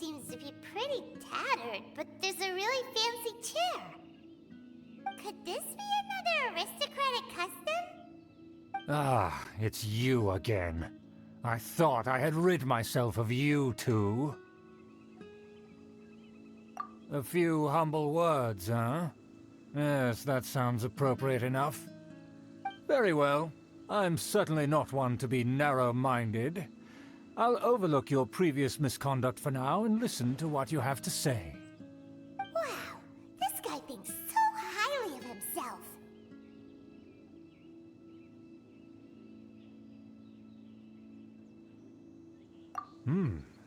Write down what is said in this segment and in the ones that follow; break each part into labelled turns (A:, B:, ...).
A: seems to be pretty tattered, but there's a really fancy chair. Could this be another aristocratic custom?
B: Ah, it's you again. I thought I had rid myself of you two. A few humble words, huh? Yes, that sounds appropriate enough. Very well. I'm certainly not one to be narrow-minded. I'll overlook your previous misconduct for now and listen to what you have to say.
A: Wow, this guy thinks so highly of himself.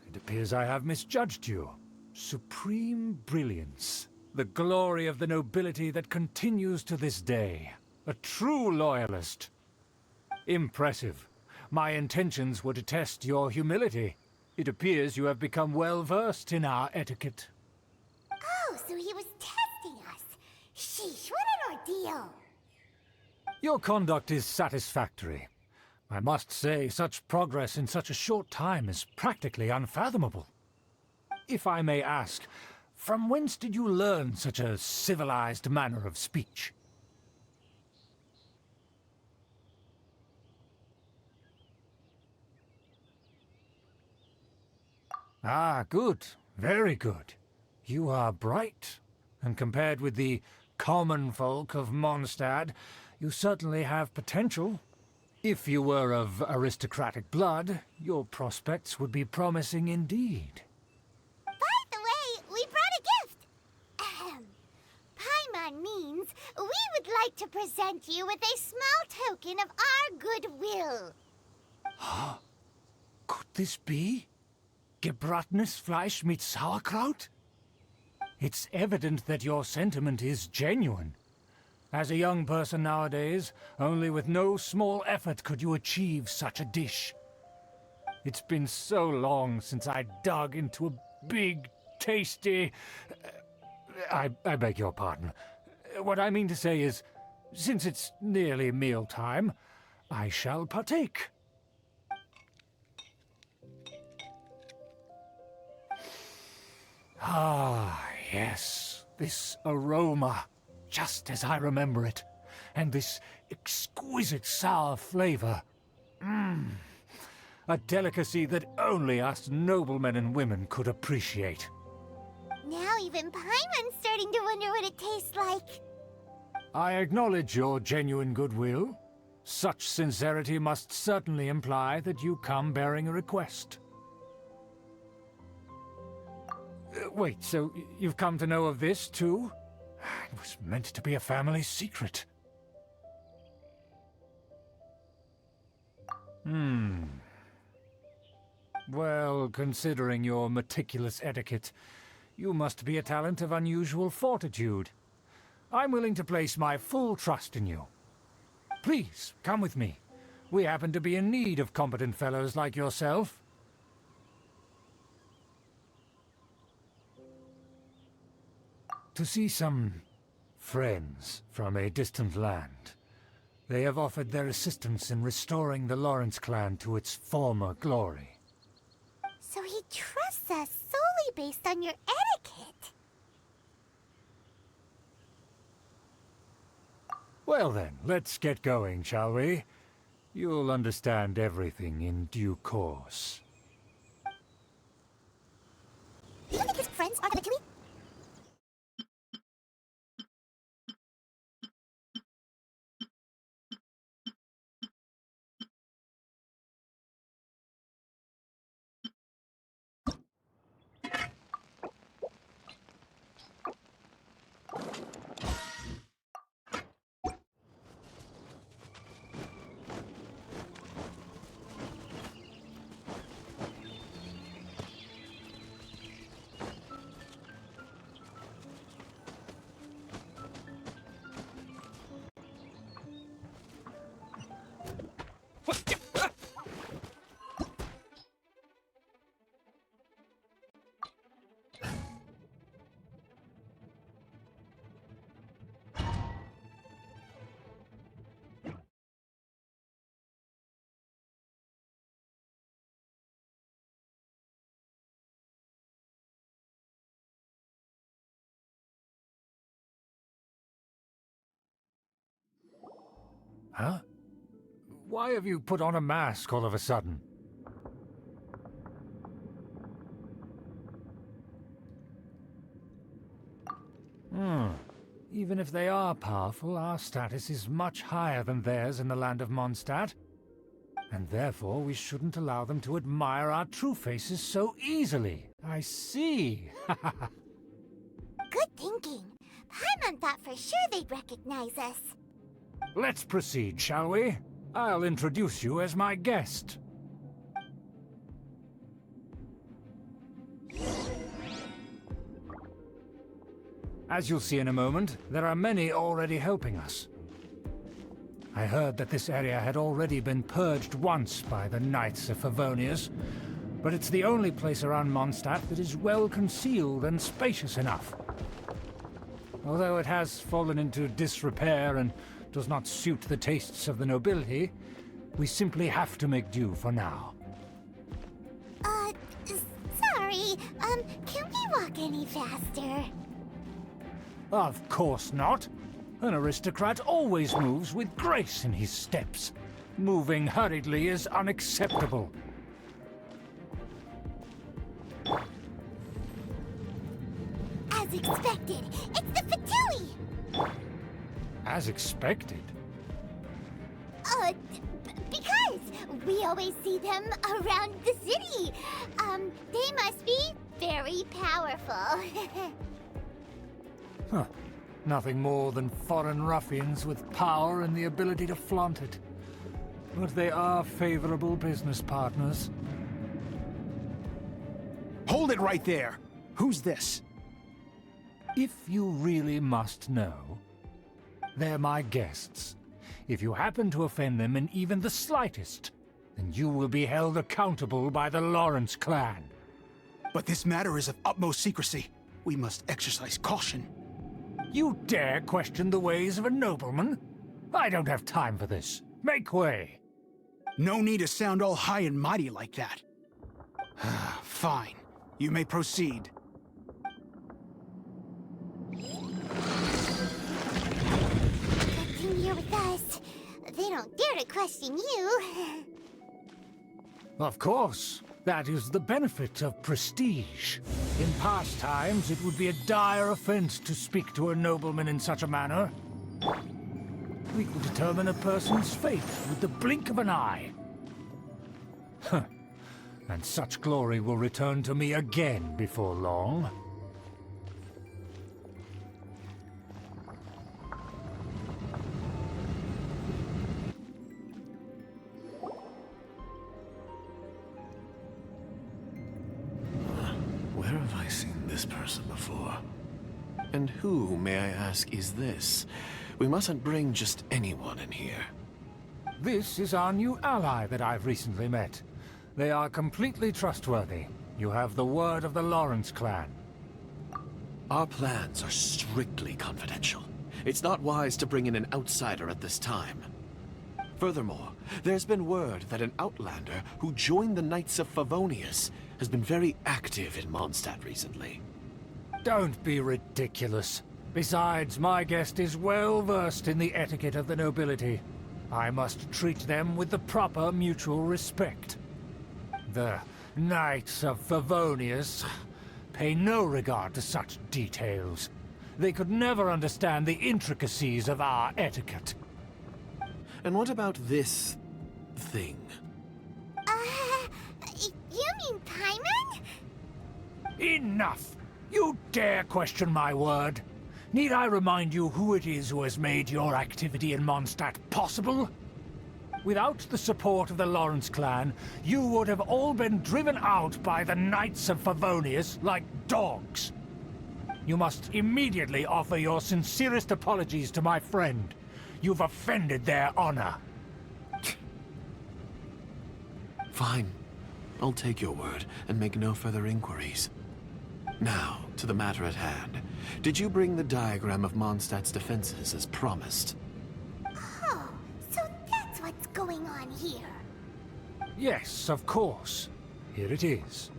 B: It appears I have misjudged you. Supreme brilliance. The glory of the nobility that continues to this day. A true loyalist. Impressive. My intentions were to test your humility. It appears you have become well-versed in our etiquette.
A: Oh, so he was testing us. Sheesh, what an ordeal.
B: Your conduct is satisfactory. I must say, such progress in such a short time is practically unfathomable. If I may ask, from whence did you learn such a civilized manner of speech? Ah, good. Very good. You are bright, and compared with the common folk of Mondstadt, you certainly have potential. If you were of aristocratic blood, your prospects would be promising indeed.
A: By the way, we brought a gift. Ahem. Paimon means we would like to present you with a small token of our goodwill.
B: Could this be? Gebratenes Fleisch mit Sauerkraut? It's evident that your sentiment is genuine. As a young person nowadays, only with no small effort could you achieve such a dish. It's been so long since I dug into a big, tasty... I beg your pardon. What I mean to say is, since it's nearly mealtime, I shall partake. Ah, yes, this aroma, just as I remember it, and this exquisite sour flavor. A delicacy that only us noblemen and women could appreciate.
A: Now even Paimon's starting to wonder what it tastes like.
B: I acknowledge your genuine goodwill. Such sincerity must certainly imply that you come bearing a request. Wait, so you've come to know of this, too? It was meant to be a family secret. Well, considering your meticulous etiquette, you must be a talent of unusual fortitude. I'm willing to place my full trust in you. Please, come with me. We happen to be in need of competent fellows like yourself. To see some friends from a distant land. They have offered their assistance in restoring the Lawrence clan to its former glory.
A: So he trusts us solely based on your etiquette.
B: Well then, let's get going, shall we? You'll understand everything in due course.
A: Do you think his friends are gonna kill me?
B: Huh? Why have you put on a mask all of a sudden? Even if they are powerful, our status is much higher than theirs in the land of Mondstadt. And therefore we shouldn't allow them to admire our true faces so easily. I see.
A: Good thinking. Paimon thought for sure they'd recognize us.
B: Let's proceed, shall we? I'll introduce you as my guest. As you'll see in a moment, there are many already helping us. I heard that this area had already been purged once by the Knights of Favonius, but it's the only place around Mondstadt that is well concealed and spacious enough. Although it has fallen into disrepair and does not suit the tastes of the nobility, we simply have to make do for now.
A: Sorry, can we walk any faster?
B: Of course not. An aristocrat always moves with grace in his steps. Moving hurriedly is unacceptable.
A: As expected, it's the Fatui!
B: As expected?
A: Because we always see them around the city. They must be very powerful.
B: Huh. Nothing more than foreign ruffians with power and the ability to flaunt it. But they are favorable business partners.
C: Hold it right there! Who's this?
B: If you really must know, they're my guests. If you happen to offend them in even the slightest, then you will be held accountable by the Lawrence clan.
C: But this matter is of utmost secrecy. We must exercise caution.
B: You dare question the ways of a nobleman? I don't have time for this. Make way.
C: No need to sound all high and mighty like that. Fine. You may proceed.
A: Come here with us. They don't dare to question you.
B: Of course. That is the benefit of prestige. In past times, it would be a dire offense to speak to a nobleman in such a manner. We could determine a person's fate with the blink of an eye. Huh. And such glory will return to me again before long.
D: Where have I seen this person before? And who, may I ask, is this? We mustn't bring just anyone in here.
B: This is our new ally that I've recently met. They are completely trustworthy. You have the word of the Lawrence clan.
D: Our plans are strictly confidential. It's not wise to bring in an outsider at this time. Furthermore, there's been word that an outlander who joined the Knights of Favonius has been very active in Mondstadt recently.
B: Don't be ridiculous. Besides, my guest is well versed in the etiquette of the nobility. I must treat them with the proper mutual respect. The Knights of Favonius pay no regard to such details. They could never understand the intricacies of our etiquette.
D: And what about this thing?
A: You mean Paimon?
B: Enough! You dare question my word? Need I remind you who it is who has made your activity in Mondstadt possible? Without the support of the Lawrence clan, you would have all been driven out by the Knights of Favonius like dogs. You must immediately offer your sincerest apologies to my friend. You've offended their honor.
D: Fine. I'll take your word and make no further inquiries. Now, to the matter at hand. Did you bring the diagram of Mondstadt's defenses as promised?
A: Oh, so that's what's going on here.
B: Yes, of course. Here it is.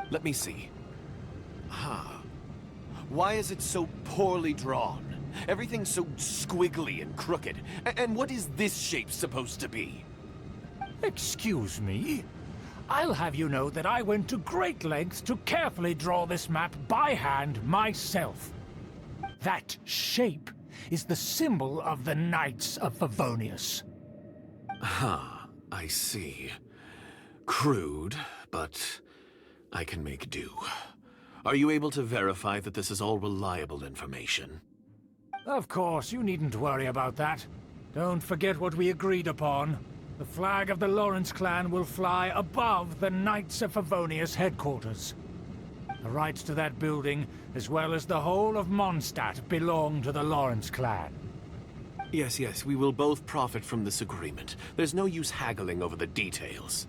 D: Let me see. Why is it so poorly drawn? Everything's so squiggly and crooked. And what is this shape supposed to be?
B: Excuse me? I'll have you know that I went to great lengths to carefully draw this map by hand myself. That shape is the symbol of the Knights of Favonius.
D: I see. Crude, but I can make do. Are you able to verify that this is all reliable information?
B: Of course, you needn't worry about that. Don't forget what we agreed upon. The flag of the Lawrence clan will fly above the Knights of Favonius headquarters. The rights to that building, as well as the whole of Mondstadt, belong to the Lawrence clan.
D: Yes, we will both profit from this agreement. There's no use haggling over the details.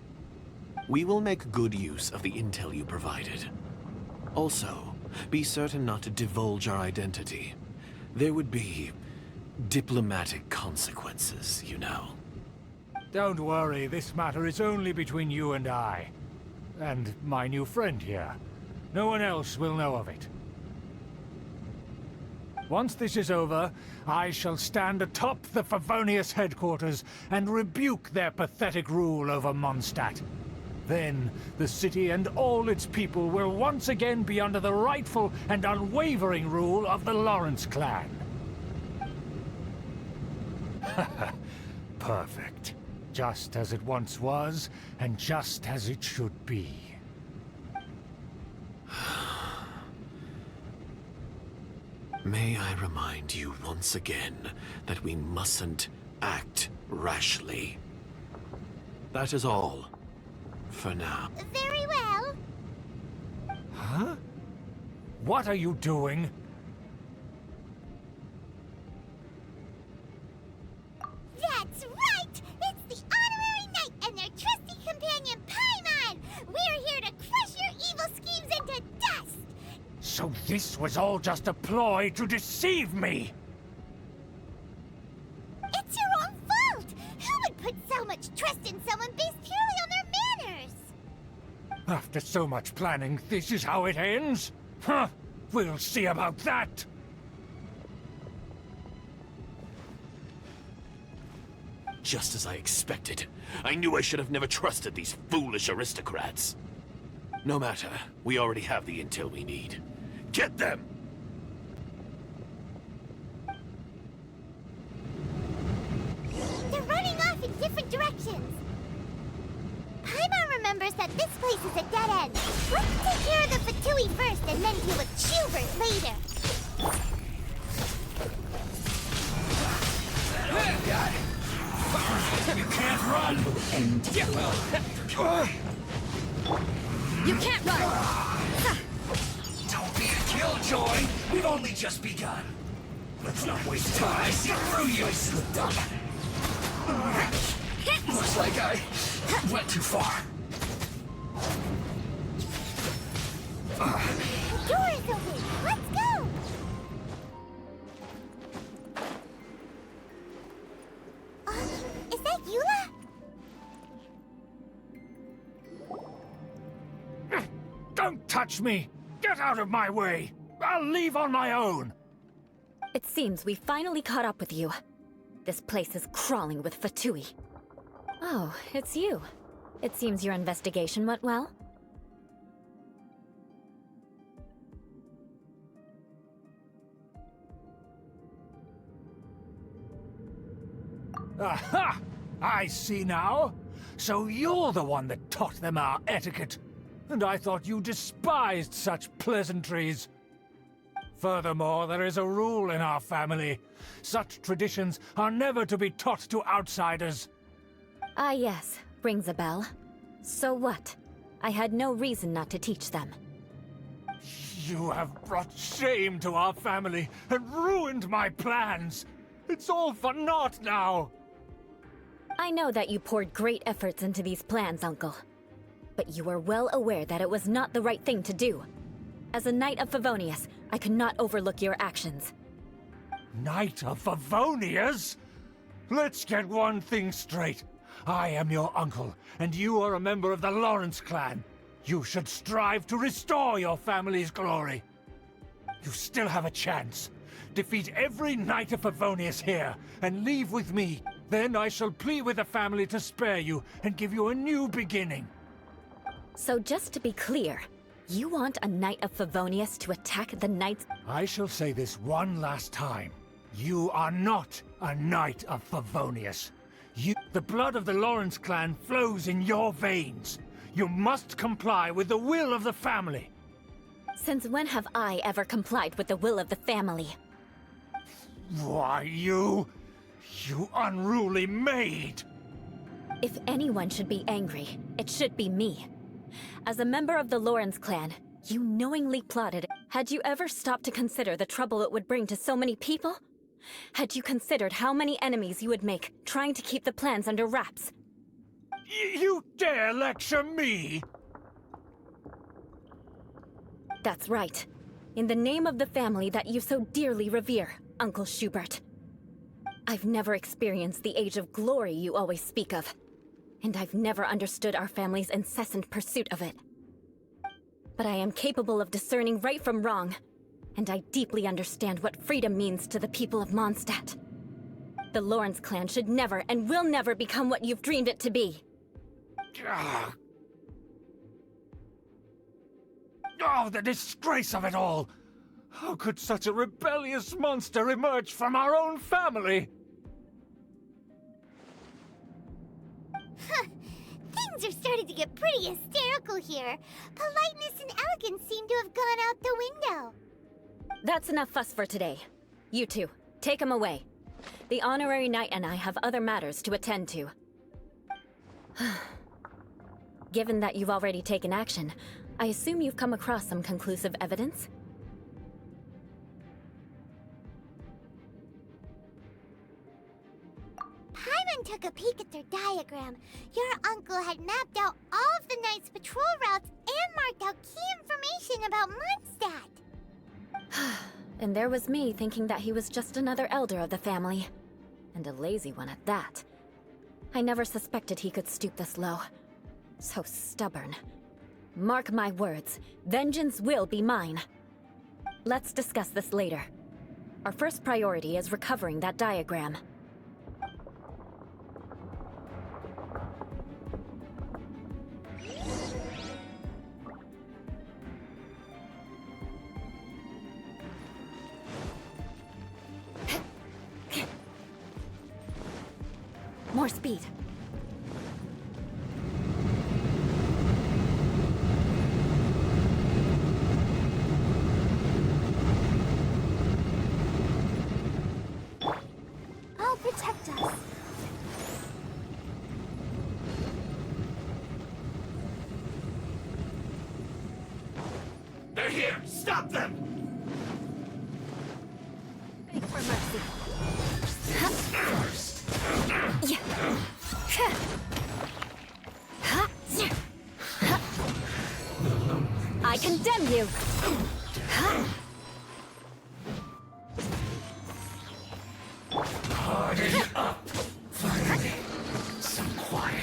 D: We will make good use of the intel you provided. Also, be certain not to divulge our identity. There would be diplomatic consequences, you know.
B: Don't worry, this matter is only between you and I. And my new friend here. No one else will know of it. Once this is over, I shall stand atop the Favonius headquarters and rebuke their pathetic rule over Mondstadt. Then, the city and all its people will once again be under the rightful and unwavering rule of the Lawrence clan. Perfect. Just as it once was, and just as it should be.
D: May I remind you once again that we mustn't act rashly. That is all. For now.
A: Very well.
B: Huh? What are you doing?
A: That's right! It's the Honorary Knight and their trusty companion, Paimon! We're here to crush your evil schemes into dust!
B: So this was all just a ploy to deceive me!
A: It's your own fault! Who would put so much trust in someone based purely on their manners?
B: After so much planning, this is how it ends? Huh! We'll see about that!
D: Just as I expected. I knew I should have never trusted these foolish aristocrats. No matter, we already have the intel we need. Get them!
A: They're running off in different directions. Paimon remembers that this place is a dead end. Let's take care of the Fatui first and then deal with Schubert later.
B: You can't run!
E: You can't run!
F: Don't be a killjoy! We've only just begun. Let's not waste time. I see through you! I slipped up. Looks like I went too far.
A: The door is open. Let's go! Is that Eula?
B: Don't touch me! Get out of my way! I'll leave on my own!
E: It seems we finally caught up with you. This place is crawling with Fatui. Oh, it's you. It seems your investigation went well.
B: Aha! I see now. So you're the one that taught them our etiquette. And I thought you despised such pleasantries. Furthermore, there is a rule in our family. Such traditions are never to be taught to outsiders.
E: Ah yes, rings a bell. So what? I had no reason not to teach them.
B: You have brought shame to our family and ruined my plans. It's all for naught now.
E: I know that you poured great efforts into these plans, Uncle. But you were well aware that it was not the right thing to do. As a Knight of Favonius, I could not overlook your actions.
B: Knight of Favonius? Let's get one thing straight. I am your uncle, and you are a member of the Lawrence clan. You should strive to restore your family's glory. You still have a chance. defeat every knight of Favonius here, and leave with me. Then I shall plead with the family to spare you and give you a new beginning.
E: So just to be clear, you want a Knight of Favonius to attack the Knights?
B: I shall say this one last time. You are not a Knight of Favonius. The blood of the Lawrence clan flows in your veins. You must comply with the will of the family.
E: Since when have I ever complied with the will of the family?
B: Why, you unruly maid!
E: If anyone should be angry, it should be me. As a member of the Lawrence clan, you knowingly plotted it. Had you ever stopped to consider the trouble it would bring to so many people? Had you considered how many enemies you would make trying to keep the plans under wraps?
B: You dare lecture me?
E: That's right. In the name of the family that you so dearly revere, Uncle Schubert. I've never experienced the age of glory you always speak of, and I've never understood our family's incessant pursuit of it. But I am capable of discerning right from wrong, and I deeply understand what freedom means to the people of Mondstadt. The Lawrence clan should never and will never become what you've dreamed it to be.
B: Oh, the disgrace of it all! How could such a rebellious monster emerge from our own family?
A: Things are starting to get pretty hysterical here. Politeness and elegance seem to have gone out the window.
E: That's enough fuss for today. You two, take him away. The honorary knight and I have other matters to attend to. Given that you've already taken action, I assume you've come across some conclusive evidence?
A: Paimon took a peek at their diagram. Your uncle had mapped out all of the Knight's patrol routes and marked out key information about Mondstadt.
E: And there was me thinking that he was just another elder of the family. And a lazy one at that. I never suspected he could stoop this low. So stubborn. Mark my words, vengeance will be mine. Let's discuss this later. Our first priority is recovering that diagram. More speed.
A: I'll protect us.
F: They're here! Stop them!
E: Beg for mercy.
F: First!
E: I condemn you!
F: Harden up! Finally, some quiet.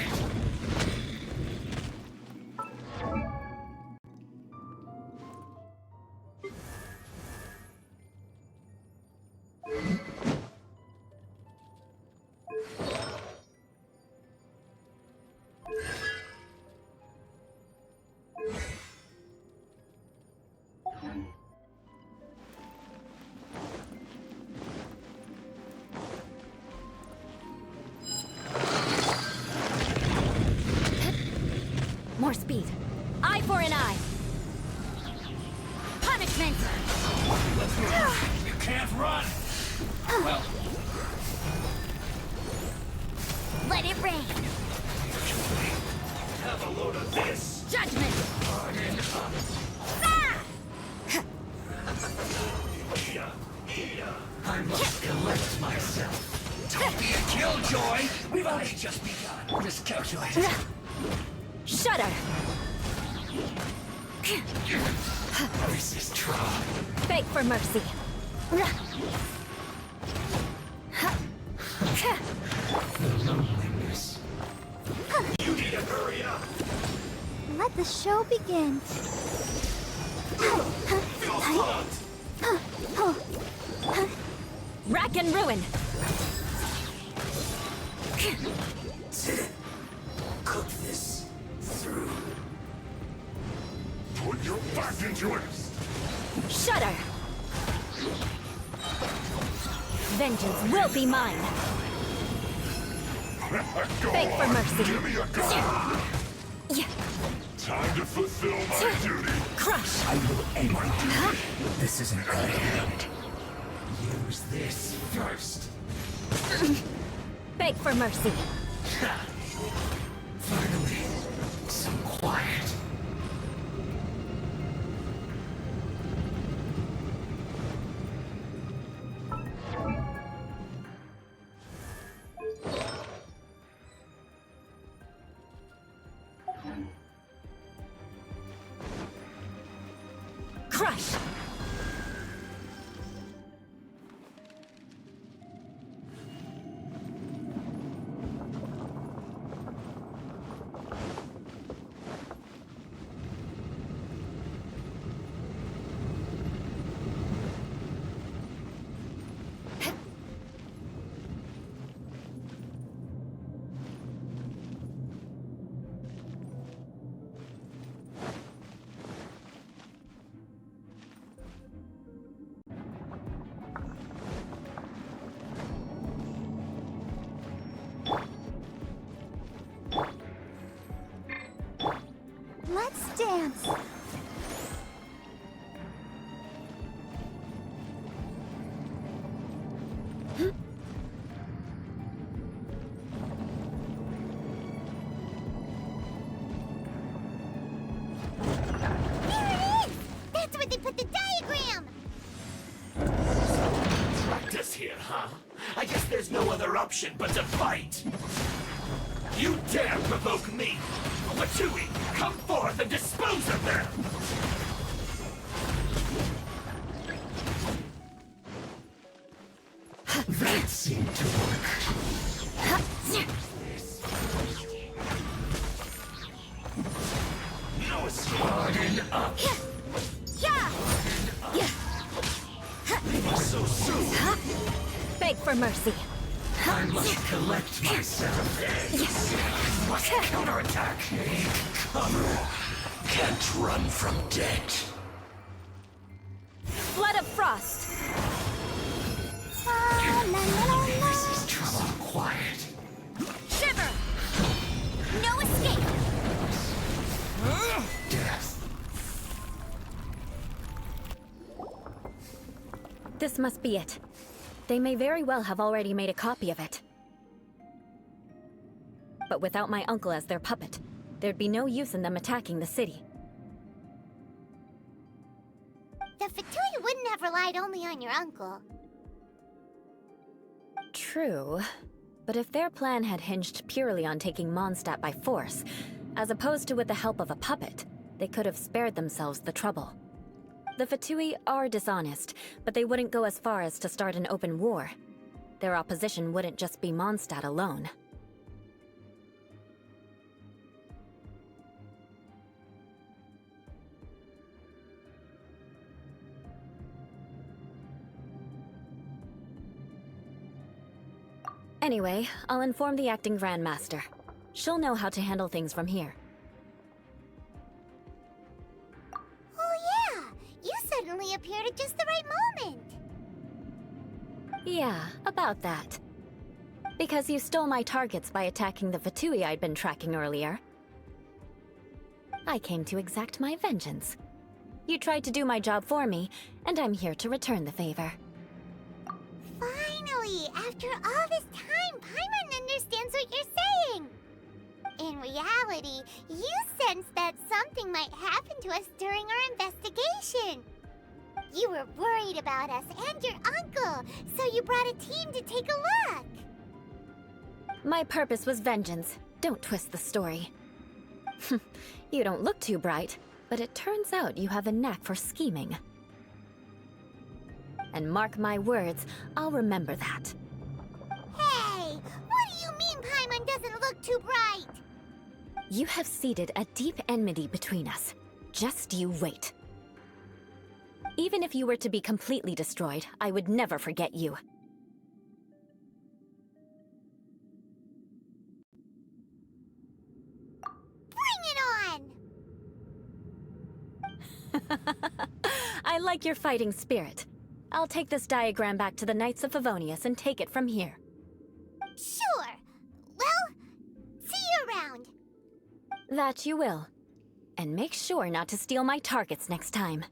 E: More speed. Eye for an eye. Punishment!
F: You can't run! Well,
A: Let it rain.
F: have a load of this!
E: Judgment!
F: Harden up!
A: Ah!
F: I must collect myself. Don't be a killjoy! We've only just begun. Just calculate it.
E: Shudder!
F: This is try.
E: Beg for mercy.
F: The loneliness. You need to hurry up!
A: Let the show begin.
F: Feel slugged!
E: rack and ruin!
F: Cook this through.
G: Put your back into it!
E: Shudder! Vengeance will be mine!
G: Go
E: Beg for
G: on,
E: mercy.
G: Give me a gun!
E: Yeah.
G: Time to fulfill my duty!
E: Crush!
F: I will end you. This isn't gonna end. Use this first.
E: Beg for mercy.
F: Finally, some quiet.
E: Crush!
A: Let's dance. There it is! That's where they put the diagram!
F: Practice here, huh? I guess there's no other option but to fight! You dare provoke me! Matui, come forth and dispose of them! That seemed to work. No escape. Harden up! So soon!
E: Beg for mercy.
F: I must collect myself. I must counterattack. Take cover. Can't run from death.
E: Flood of frost.
F: This is trouble. Quiet.
A: Shiver! No escape!
F: Death.
E: This must be it. They may very well have already made a copy of it. But without my uncle as their puppet, there'd be no use in them attacking the city.
A: The Fatui wouldn't have relied only on your uncle.
E: True. But if their plan had hinged purely on taking Mondstadt by force, as opposed to with the help of a puppet, they could have spared themselves the trouble. The Fatui are dishonest, but they wouldn't go as far as to start an open war. Their opposition wouldn't just be Mondstadt alone. Anyway, I'll inform the acting Grandmaster. She'll know how to handle things from here.
A: Oh yeah! You suddenly appeared at just the right moment!
E: Yeah, about that. Because you stole my targets by attacking the Fatui I'd been tracking earlier. I came to exact my vengeance. You tried to do my job for me, and I'm here to return the favor.
A: Finally! After all this time, Paimon understands what you're saying! In reality, you sensed that something might happen to us during our investigation. You were worried about us and your uncle, so you brought a team to take a look.
E: My purpose was vengeance. Don't twist the story. You don't look too bright, but it turns out you have a knack for scheming. And mark my words, I'll remember that.
A: Hey! What do you mean Paimon doesn't look too bright?
E: You have seeded a deep enmity between us. Just you wait. Even if you were to be completely destroyed, I would never forget you. like your fighting spirit. I'll take this diagram back to the Knights of Favonius and take it from here.
A: Sure. Well, see you around.
E: That you will. And make sure not to steal my targets next time.